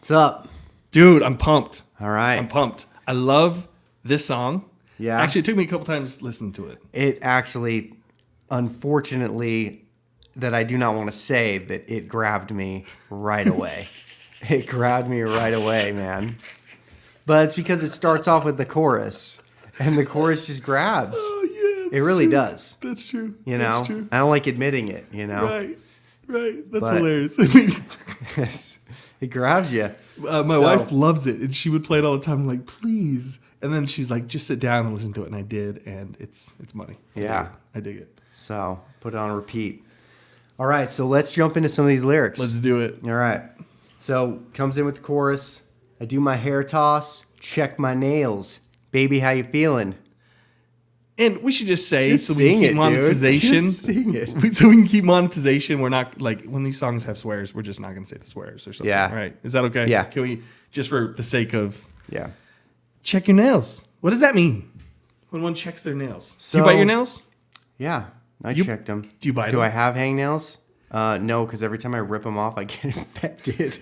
What's up? Dude, I'm pumped. All right. I'm pumped. I love this song. Yeah. Actually, it took me a couple times to listen to it. It actually, unfortunately, that I do not want to say that it grabbed me right away. It grabbed me right away, man. But it's because it starts off with the chorus, and the chorus just grabs. Oh, yeah. It really does. That's true. You know? That's true. I don't like admitting it, you know? Right. That's But- hilarious. I mean, It grabs you. my wife loves it, and she would play it all the time. I'm like, please. And then she's like, just sit down and listen to it. And I did, and it's money. Yeah. I dig it. So, put it on repeat. All right, so let's jump into some of these lyrics. Let's do it. All right. So, comes in with the chorus. I do my hair toss, check my nails. Baby, how you feeling? And we should just say, Just so we sing can keep it, monetization. dude. Just sing it. So we can keep monetization. We're not, like, when these songs have swears, we're just not going to say the swears or something. Yeah. All right. Is that okay? Yeah. Can we, just for the sake of, Yeah. check your nails? What does that mean? When one checks their nails. Do So- you bite your nails? Yeah, I checked them. Do you bite Do them? I have hangnails? No, because every time I rip them off, I get infected.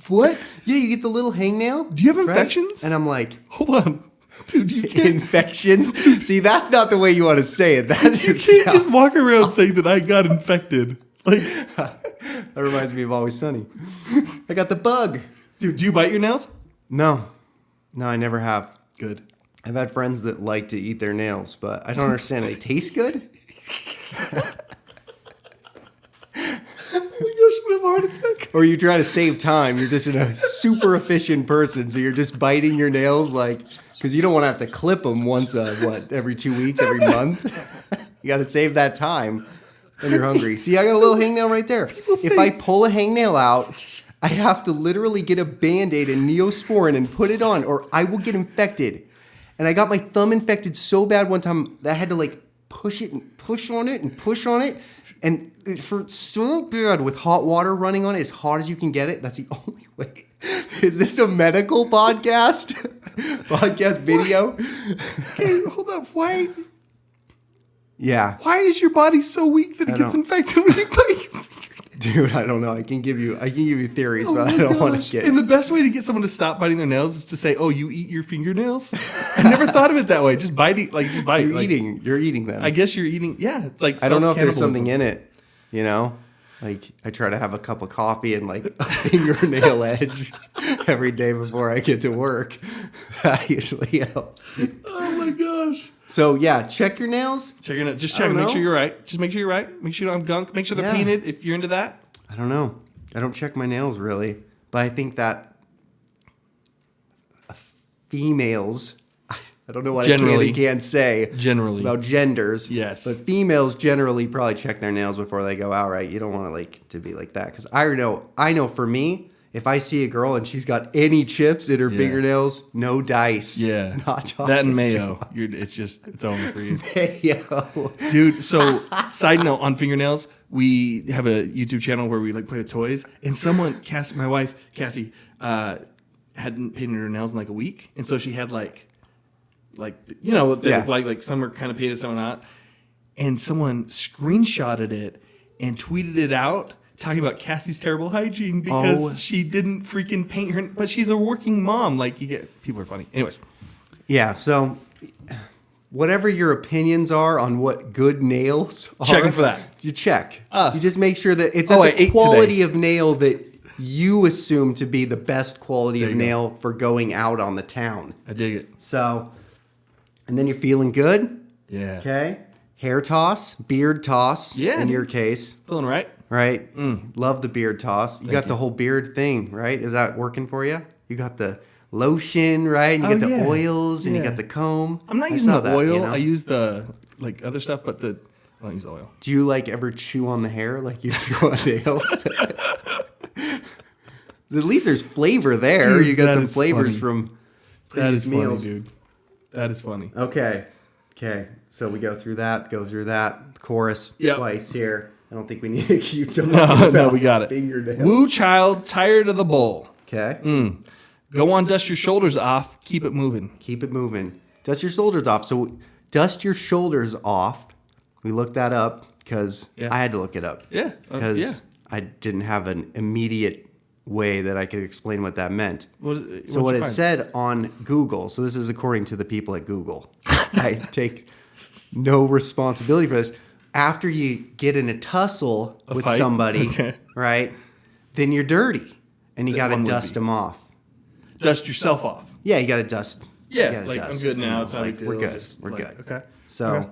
What? Yeah, you get the little hangnail. Do you have right? infections? And I'm like, Hold on. Dude, you can't, infections? See, that's not the way you want to say it. That you just can't sounds- just walk around saying that I got infected. Like, That reminds me of Always Sunny. I got the bug. dude, do you bite your nails? No, I never have. Good. I've had friends that like to eat their nails, but I don't understand. They taste good? Oh my gosh, I'm gonna have a heart attack. Or you try to save time. You're just a super efficient person, so you're just biting your nails like, because you don't want to have to clip them once, every 2 weeks, every month. You got to save that time when you're hungry. See, I got a little hangnail right there. If I pull a hangnail out, I have to literally get a Band-Aid and Neosporin and put it on, or I will get infected. And I got my thumb infected so bad one time that I had to like push it and push on it and push on it. And it hurt so bad with hot water running on it, as hot as you can get it. That's the only way. Is this a medical podcast? Podcast video? Okay, hold up. Why Yeah. is your body so weak that it I gets don't- infected when you bite your finger? Dude, I don't know. I can give you theories, Oh but I my don't want gosh. to get And the best way to get someone to stop biting their nails is to say, "Oh, you eat your fingernails." I never thought of it that way. Just bite, just bite. You're eating them. I guess you're eating. Yeah, it's like I don't know if there's self-cannibalism. something in it, you know? Like, I try to have a cup of coffee and, like, a fingernail edge every day before I get to work. That usually helps. Oh my gosh. So, yeah, check your nails. Check your just I check. don't Make know. sure you're right. Just make sure you're right. Make sure you don't have gunk. Make sure they're Yeah. painted if you're into that. I don't know. I don't check my nails, really. But I think that females... I don't know what I can Generally. and can't say Generally. about genders. Yes. But females generally probably check their nails before they go out, right? You don't want to like to be like that. Because I know for me, if I see a girl and she's got any chips in her Yeah. fingernails, no dice. Yeah. Not talking That and mayo. It's over for you. mayo. Dude, so side note on fingernails, we have a YouTube channel where we like play with toys, and my wife, Cassie, hadn't painted her nails in like a week, and so she had like you know, they Yeah. look like some are kind of painted, some are not, and someone screenshotted it and tweeted it out talking about Cassie's terrible hygiene because she didn't freaking paint her, but she's a working mom. Like, people are funny. Anyways. Yeah, so whatever your opinions are on what good nails are. Checking for that. You check. You just make sure that it's I at the ate quality today. of nail that you assume to be the best quality of you go. nail for going out on the town. I dig it. So, and then you're feeling good. Yeah. Okay. Hair toss, beard toss. Yeah, In dude. your case, Feeling right? right? Love the beard toss. You got the whole beard thing, right? Is that working for you? You got the lotion, right? And you Oh, got the yeah. oils, and you Yeah. got the comb. I'm not I using saw the that, oil. you know? I use the like other stuff, but I don't use the oil. Do you like ever chew on the hair like you chew on nails? At least there's flavor there. Dude, you got that some is flavors funny. from That previous is funny, meals. dude. That is funny. Okay. So we go through that. Chorus Yep. twice here. I don't think we need to keep talking No, about we got it. fingernails. Woo child, tired of the bowl. Okay. Go on, dust your shoulders off. Keep it moving. Keep it moving. Dust your shoulders off. So dust your shoulders off. We looked that up because Yeah. I had to look it up. Yeah. Because yeah. I didn't have an immediate way that I could explain what that meant. So what it said on Google, so this is according to the people at Google. I take no responsibility for this. After you get in a tussle with fight? somebody, Okay. right, then you're dirty and you got to dust them off. Dust yourself off. Yeah, you got to dust. Yeah, you gotta like dust, I'm good now. It's not a like, big deal. we're good. Just, We're like, good. Okay. So okay.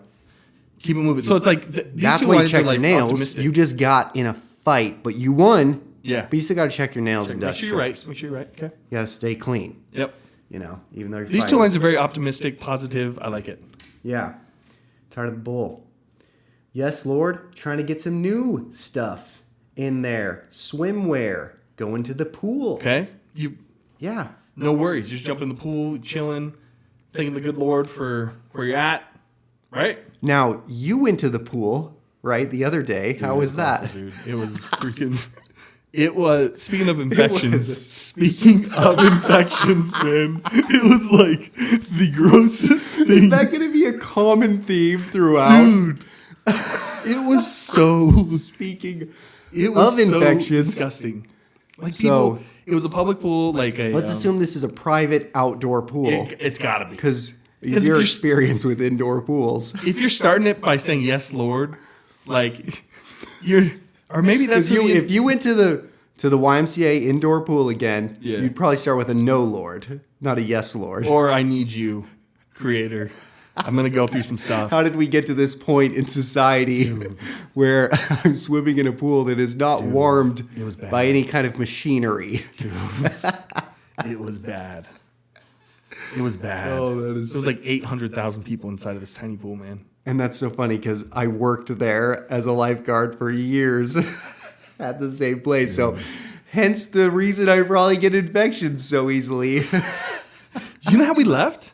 Keep it moving. So it's like these that's two why you lines check are like your nails. optimistic. You just got in a fight, but you won. Yeah. But you still got to check your nails and Make dust. sure you're right. Make sure you're right. Okay. You got to stay clean. Yep. Even though you're These fighting. two lines are very optimistic, positive. I like it. Yeah. Tired of the bull. Yes, Lord. Trying to get some new stuff in there. Swimwear. Going to the pool. Okay. Yeah. No worries. Just jump in the pool, chilling, thanking the good Lord for where you're at. Right? Now, you went to the pool, right, the other day. How was that? Awful, dude. It was freaking. It was, speaking of infections, speaking of infections, man, it was like the grossest thing. Is that going to be a common theme throughout? Dude, it was so, Speaking it was of so infections. disgusting. Like So- people, it was a public pool, like a. Let's assume this is a private outdoor pool. It's gotta be. Because if your you're- experience with indoor pools. If you're starting it by saying, yes, Lord, like, you're, or maybe that's Because who if you went to the YMCA indoor pool again, Yeah. you'd probably start with a no, Lord, not a yes, Lord. or I need you, Creator. I'm going to go through some stuff. How did we get to this point in society where I'm swimming in a pool that is not warmed it was bad. by any kind of machinery? It was bad. It was bad. Oh, that is- It was like 800,000 people inside of this tiny pool, man. And that's so funny because I worked there as a lifeguard for years at the same place. So hence the reason I probably get infections so easily. Do you know how we left?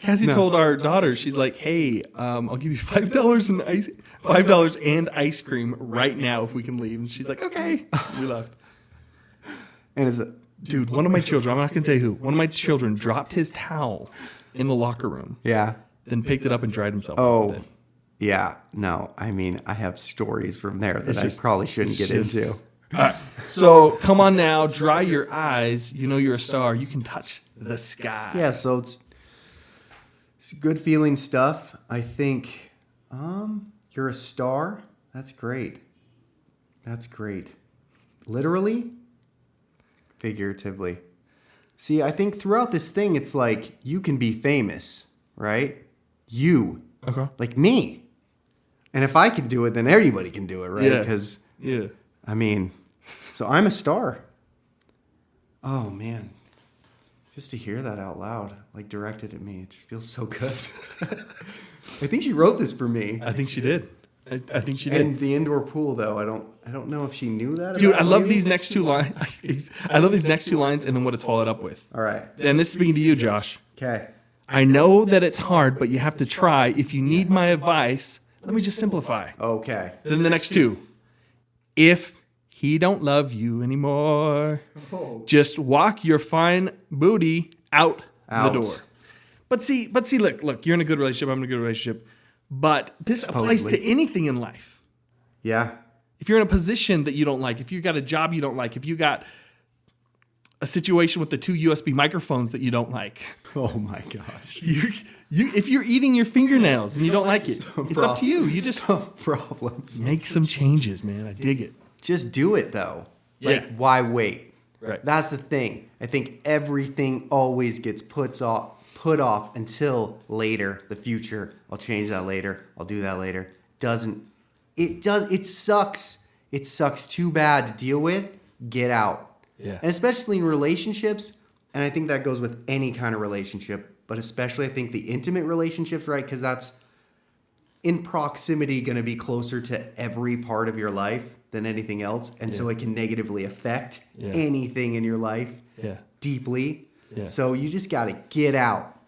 Cassie told our daughter, she's like, "Hey, I'll give you $5 and ice cream right now if we can leave." And she's like, "Okay." We left. And it's Dude, one of my children, I'm not going to tell you who, one of my children dropped his towel in the locker room, yeah. then picked it up and dried himself. Oh, with it. yeah. No, I mean, I have stories from there that It's just- I probably shouldn't get just- into. All right. So come on now, dry your eyes. You know you're a star. You can touch the sky. Yeah, so it's good feeling stuff. I think you're a star. That's great. That's great. Literally, figuratively. See, I think throughout this thing, it's like you can be famous, right? You, Okay. like me. And if I can do it, then everybody can do it, right? Yeah. Because, Yeah. I mean, so I'm a star. Oh, man. Just to hear that out loud, like directed at me, it just feels so good. I think she wrote this for me. I think she did. I think she did. And the indoor pool, though, I don't know if she knew that. Dude, about I love me. these next two lines. I love these next two lines and then what it's followed up with. All right. And this is speaking to you, Josh. Okay. I know that it's hard, but you have to try. If you need my advice, let me just simplify. Okay. Then the next two. If he don't love you anymore, just walk your fine booty out the door. But see, look, you're in a good relationship. I'm in a good relationship. But this applies to anything in life. Yeah. If you're in a position that you don't like, if you got a job you don't like, if you got a situation with the two USB microphones that you don't like, Oh my gosh. if you're eating your fingernails and you don't like it, it's up to you. You just Some problems. make some changes, man. I dig it. Just do it though. Yeah. Like, why wait? Right. That's the thing. I think everything always gets put off until later, the future. I'll change that later. I'll do that later. It sucks. It sucks too bad to deal with. Get out. Yeah. And especially in relationships, and I think that goes with any kind of relationship, but especially I think the intimate relationships, right? Because that's in proximity going to be closer to every part of your life than anything else. And so it can negatively affect anything in your life deeply. Yeah. So you just got to get out.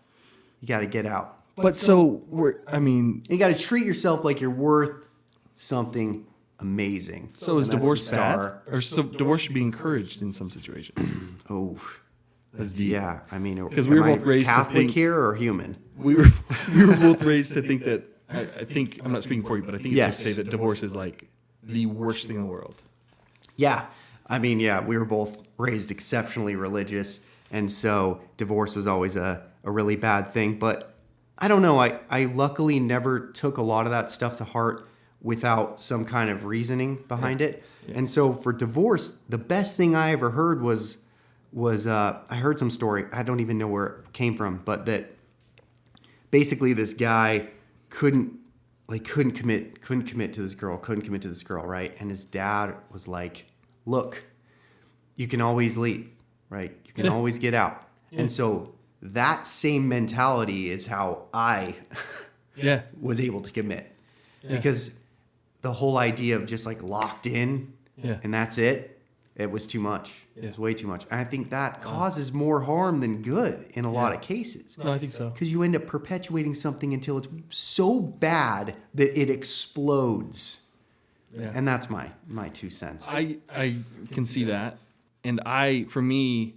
You got to get out. But so You got to treat yourself like you're worth something amazing. so is And that's divorce the bad? star. Or so divorce should be encouraged in some situations. Oh, That's deep. yeah. I mean, 'Cause we were am I both raised to Catholic think- here or human? We were both raised to think that I think I'm not speaking for you, but I think it's Yes. safe to say that divorce is like the worst thing in the world. Yeah. I mean, yeah, we were both raised exceptionally religious, and so divorce was always a really bad thing. But I don't know. I luckily never took a lot of that stuff to heart without some kind of reasoning behind it. Yeah. And so for divorce, the best thing I ever heard was I heard some story. I don't even know where it came from, but that basically this guy couldn't commit to this girl, right? And his dad was like, look, you can always leave, right? You can always get out. Yeah. And so that same mentality is how I was able to commit. Yeah. Because the whole idea of just like locked in and that's it was too much. Yeah. It was way too much. And I think that causes more harm than good in a lot of cases. No, I think so. Because you end up perpetuating something until it's so bad that it explodes. Yeah. And that's my 2 cents. I can see that. And for me,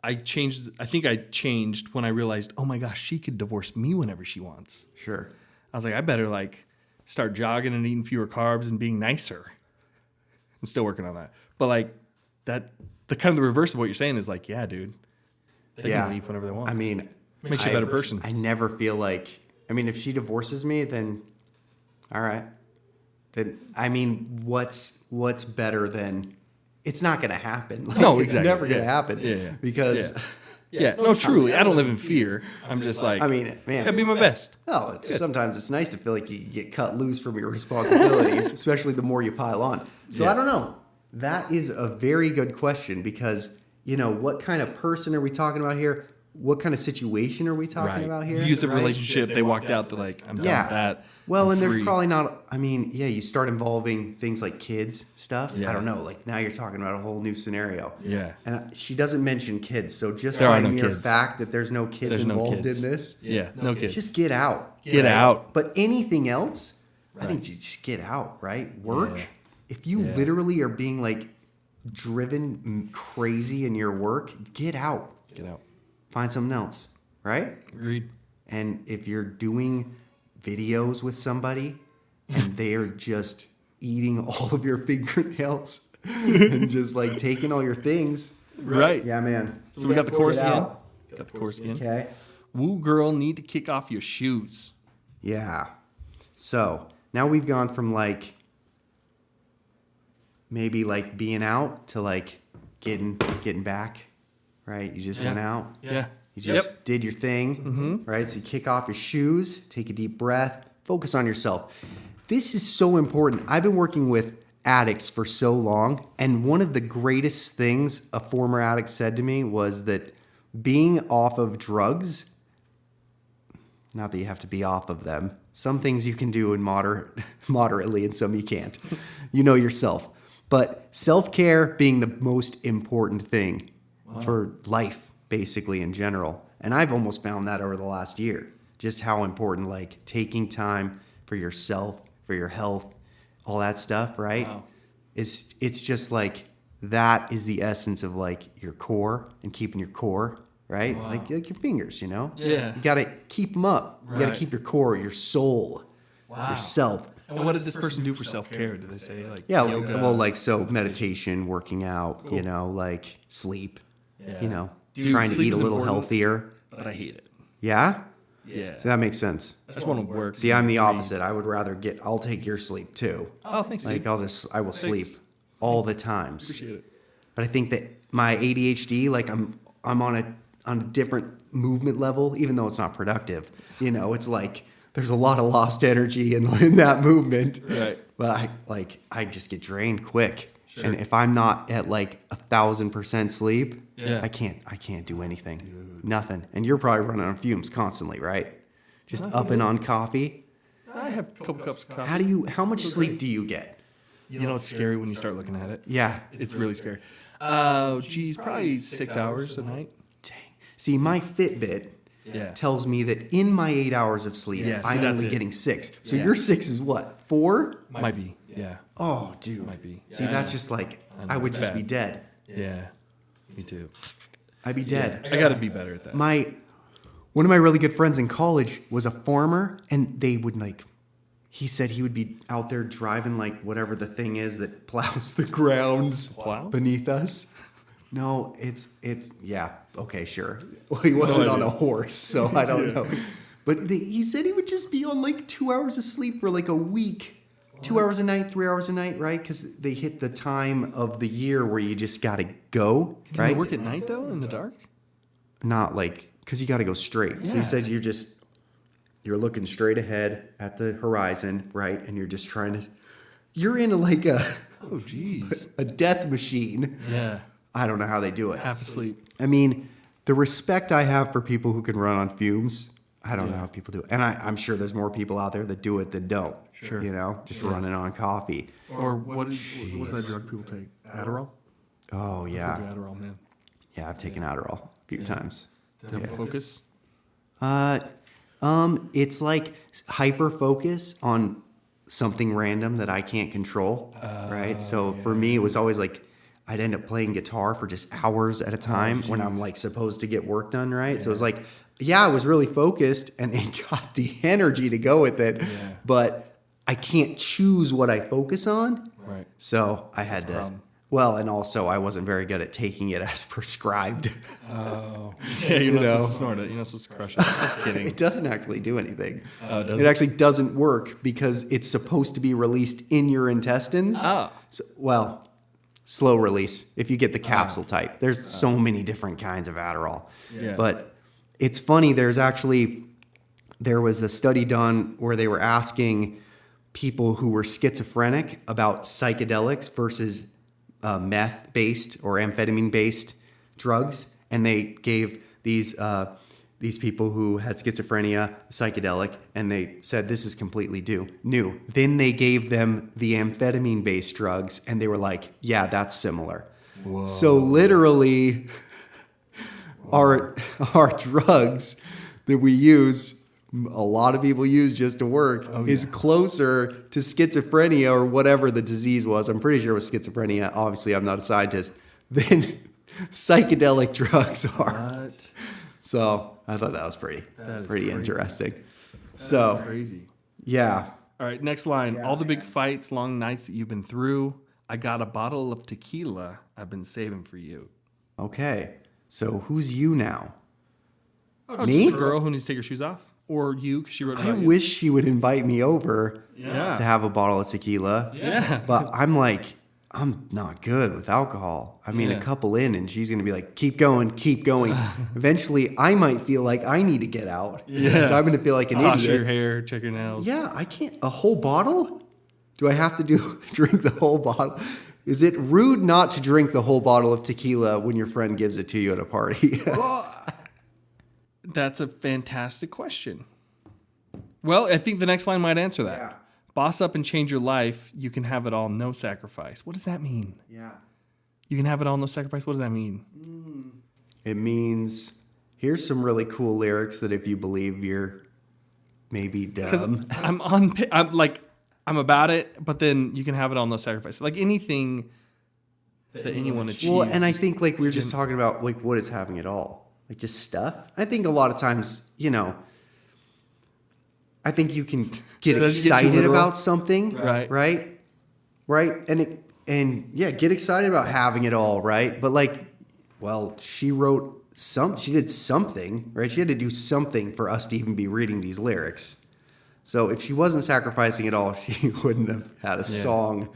I changed. I think I changed when I realized, oh my gosh, she could divorce me whenever she wants. Sure. I was like, I better start jogging and eating fewer carbs and being nicer. I'm still working on that. But the kind of the reverse of what you're saying is yeah, dude. They can leave whenever they want. I mean, makes you a better person. I never feel if she divorces me, then all right. Then what's better than it's not going to happen. No, exactly. It's never going to happen. Yeah. Because no, truly, I don't live in fear. I'm just man, I gotta be my best. Oh, sometimes it's nice to feel like you get cut loose from your responsibilities, especially the more you pile on. So I don't know. That is a very good question because, what kind of person are we talking about here? What kind of situation are we talking about here? Abusive relationship. They walked out. They're like, I'm done with that. Well, and there's probably not. You start involving things like kids stuff. Yeah. I don't know. Now you're talking about a whole new scenario. Yeah. And she doesn't mention kids, so just by mere fact that there's no kids involved in this. Yeah, no kids. Just get out. Get out. But anything else, I think you just get out. Right? Work. Yeah. If you literally are being driven crazy in your work, get out. Get out. Find something else, right? Agreed. And if you're doing videos with somebody and they're just eating all of your fingernails and just taking all your things. Right. Yeah, man. So we got the chorus again. Got the chorus again. Okay. Woo girl, need to kick off your shoes. Yeah. So now we've gone from maybe being out to getting back. Right? You just went out. Yeah. You just did your thing. Right? So you kick off your shoes, take a deep breath, focus on yourself. This is so important. I've been working with addicts for so long, and one of the greatest things a former addict said to me was that being off of drugs, not that you have to be off of them, some things you can do in moderately and some you can't. You know yourself. But self-care being the most important thing. Wow. For life, basically, in general. And I've almost found that over the last year. Just how important, taking time for yourself, for your health, all that stuff, right? Wow. It's just that is the essence of your core and keeping your core, right? Wow. Like your fingers, Yeah. You got to keep them up. Right. You got to keep your core, your soul, yourself. And what did this person do for self-care? Did they say yoga? So meditation, working out, cool. Sleep. Yeah. Trying to eat a little healthier. But I hate it. Yeah? Yeah. So that makes sense. I just want to work. See, I'm the opposite. I would rather I'll take your sleep too. Oh, thanks. I will sleep all the times. Appreciate it. But I think that my ADHD, I'm on a different movement level, even though it's not productive. It's there's a lot of lost energy in that movement. Right. But I just get drained quick. Sure. And if I'm not at 1,000% sleep, I can't do anything. Dude. Nothing. And you're probably running on fumes constantly, right? Just up and on coffee. I have a couple cups of coffee. How much sleep do you get? It's scary when you start looking at it. Yeah. It's really scary. Probably 6 hours a night. Dang. See, my Fitbit tells me that in my 8 hours of sleep, I'm only getting 6. So your 6 is what? 4? Might be. Yeah. Oh, dude. Might be. See, that's just I would just be dead. Yeah. Me too. I'd be dead. I got to be better at that. One of my really good friends in college was a farmer, and they would he said he would be out there driving like whatever the thing is that plows the grounds Plow? beneath us. No, it's yeah, okay, sure. Well, he wasn't on a horse, so I don't know. But he said he would just be on like 2 hours of sleep for like a week. What? 2 hours a night, 3 hours a night, right? Because they hit the time of the year where you just got to go, Can right? you work at night, though, in the dark? Not like, because you got to go straight. So he said you're looking straight ahead at the horizon, right? And you're just trying to, you're in like a death machine. Yeah. I don't know how they do it. Half asleep. I mean, the respect I have for people who can run on fumes, I don't know how people do it. And I'm sure there's more people out there that do it than don't. Sure. You know, just running on coffee. Or what's that drug people take? Adderall? Oh, yeah. Adderall, man. Yeah, I've taken Adderall a few times. To have a focus? It's like hyper focus on something random that I can't control, right? So for me, it was always like I'd end up playing guitar for just hours at a time when I'm like supposed to get work done, right? Yeah. So it was like, yeah, I was really focused and it got the energy to go with it, but I can't choose what I focus on. Right. So I had to. Well, and also I wasn't very good at taking it as prescribed. Oh. Yeah, you're not supposed to snort it. You're not supposed to crush it. Just kidding. It doesn't actually do anything. Oh, it actually doesn't work because it's supposed to be released in your intestines. Oh. So, well, slow release if you get the capsule type. There's so many different kinds of Adderall. Yeah. But it's funny, there was a study done where they were asking people who were schizophrenic about psychedelics versus meth-based or amphetamine-based drugs, and they gave these people who had schizophrenia psychedelic, and they said this is completely new. Then they gave them the amphetamine-based drugs, and they were like, yeah, that's similar. Whoa. So literally, our drugs that we use, a lot of people use just to work, is closer to schizophrenia or whatever the disease was. I'm pretty sure it was schizophrenia. Obviously, I'm not a scientist. Than psychedelic drugs are. What? So I thought that was pretty interesting. That's crazy. Yeah. All right, next line. All the big fights, long nights that you've been through. I got a bottle of tequila I've been saving for you. Okay. So who's you now? Me? Just the girl who needs to take her shoes off? Or you, because she wrote about I wish she would invite me over to have a bottle of tequila. Yeah. But I'm not good with alcohol. I mean, a couple in and she's going to be like, keep going. Eventually, I might feel like I need to get out. Yeah. So I'm going to feel like an Toss idiot. your hair, check your nails. Yeah, I can't. A whole bottle? Do I have to drink the whole bottle? Is it rude not to drink the whole bottle of tequila when your friend gives it to you at a party? That's a fantastic question. Well, I think the next line might answer that. Yeah. Boss up and change your life. You can have it all, no sacrifice. What does that mean? Yeah. You can have it all, no sacrifice. What does that mean? It means, here's some really cool lyrics that if you believe you're maybe dumb. I'm about it, but then you can have it all, no sacrifice. Like anything that anyone achieves. Well, and I think like we were just talking about like what is having it all? Like just stuff. I think a lot of times, I think you can get excited about something, right? And get excited about having it all, right? But she did something, right? She had to do something for us to even be reading these lyrics. So if she wasn't sacrificing it all, she wouldn't have had a song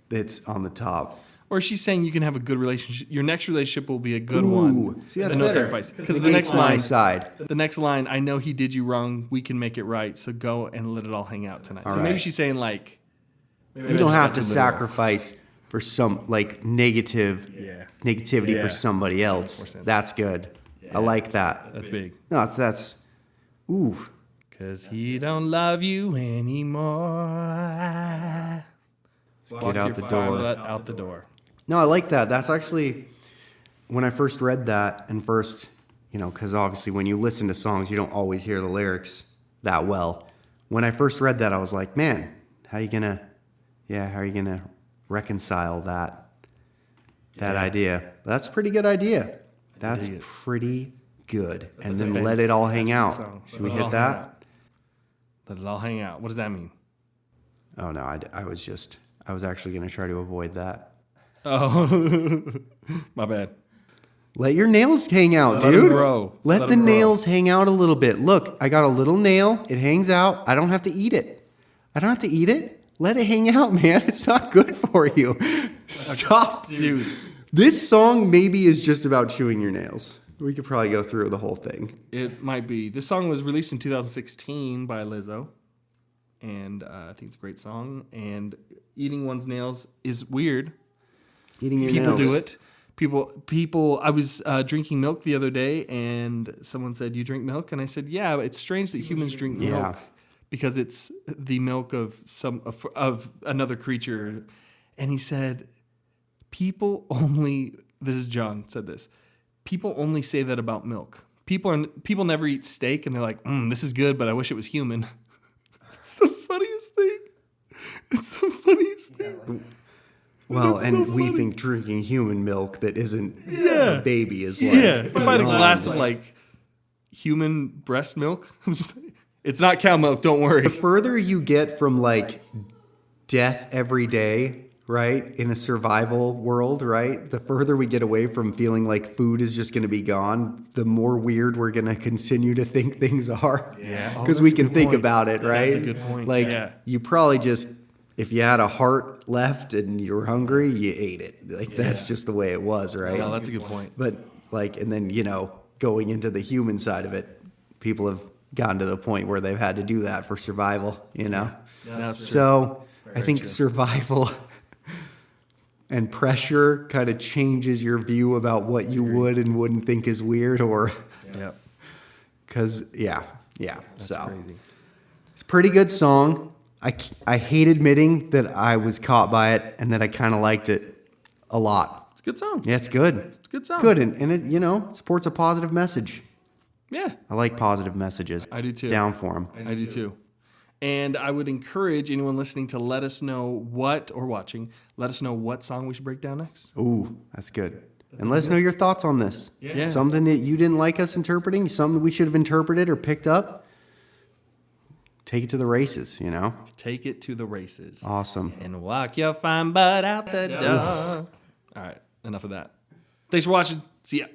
that's on the top. Or she's saying you can have a good relationship. Your next relationship will be a good one. See, that's better. Because the next line, I know he did you wrong. We can make it right. So go and let it all hang out tonight. Maybe she's saying you don't have to sacrifice for some negativity for somebody else. That's good. Yeah. I like that. That's big. No, that's ooh. Because he don't love you anymore. Get out the door. Out the door. No, I like that. That's actually, when I first read that and because obviously when you listen to songs, you don't always hear the lyrics that well. When I first read that, I was like, man, how are you gonna reconcile that idea? But that's a pretty good idea. That's pretty good. And then let it all hang out. Should we hit that? Let it all hang out. What does that mean? Oh no, I was actually going to try to avoid that. Oh, my bad. Let your nails hang out, Let dude. 'em grow. Let Let the 'em grow. nails hang out a little bit. Look, I got a little nail. It hangs out. I don't have to eat it. Let it hang out, man. It's not good for you. Stop, Dude. This song maybe is just about chewing your nails. We could probably go through the whole thing. It might be. This song was released in 2016 by Lizzo. And I think it's a great song. And eating one's nails is weird. Eating your People nails. do it. People. I was drinking milk the other day, and someone said, "You drink milk?" And I said, "Yeah." It's strange that humans drink milk because it's the milk of of another creature. And he said, "People only." This is John said this. People only say that about milk. People never eat steak, and they're like, "This is good, but I wish it was human." It's the funniest thing. It's the funniest thing. Well, That's and so we funny. think drinking human milk that isn't a baby is like... Yeah, if I had a beyond. glass of like human breast milk, it's not cow milk. Don't worry. The further you get from like death every day, right, in a survival world, right, the further we get away from feeling like food is just going to be gone, the more weird we're going to continue to think things are. Yeah. Oh, Because we that's a can good think point. about it, right? That's a good point. Like Yeah. you probably just, if you had a heart left and you were hungry, you ate it. Like that's just the way it was, right? No, that's a good point. But like, and then, going into the human side of it, people have gotten to the point where they've had to do that for survival, That's So I think survival and pressure kind of changes your view about what you would and wouldn't think is weird or, Yeah. because, so Crazy. it's a pretty good song. I hate admitting that I was caught by it and that I kind of liked it a lot. It's a good song. Yeah, it's good. It's a good song. Good, and it, supports a positive message. Yeah. I like positive messages. I do too. Down for them. I do too. And I would encourage anyone listening to let us know let us know what song we should break down next. Ooh, that's good. And let us know your thoughts on this. Yeah. Something that you didn't like us interpreting, something we should have interpreted or picked up. Take it to the races, Take it to the races. Awesome. And walk your fine butt out the door. All right, enough of that. Thanks for watching. See ya.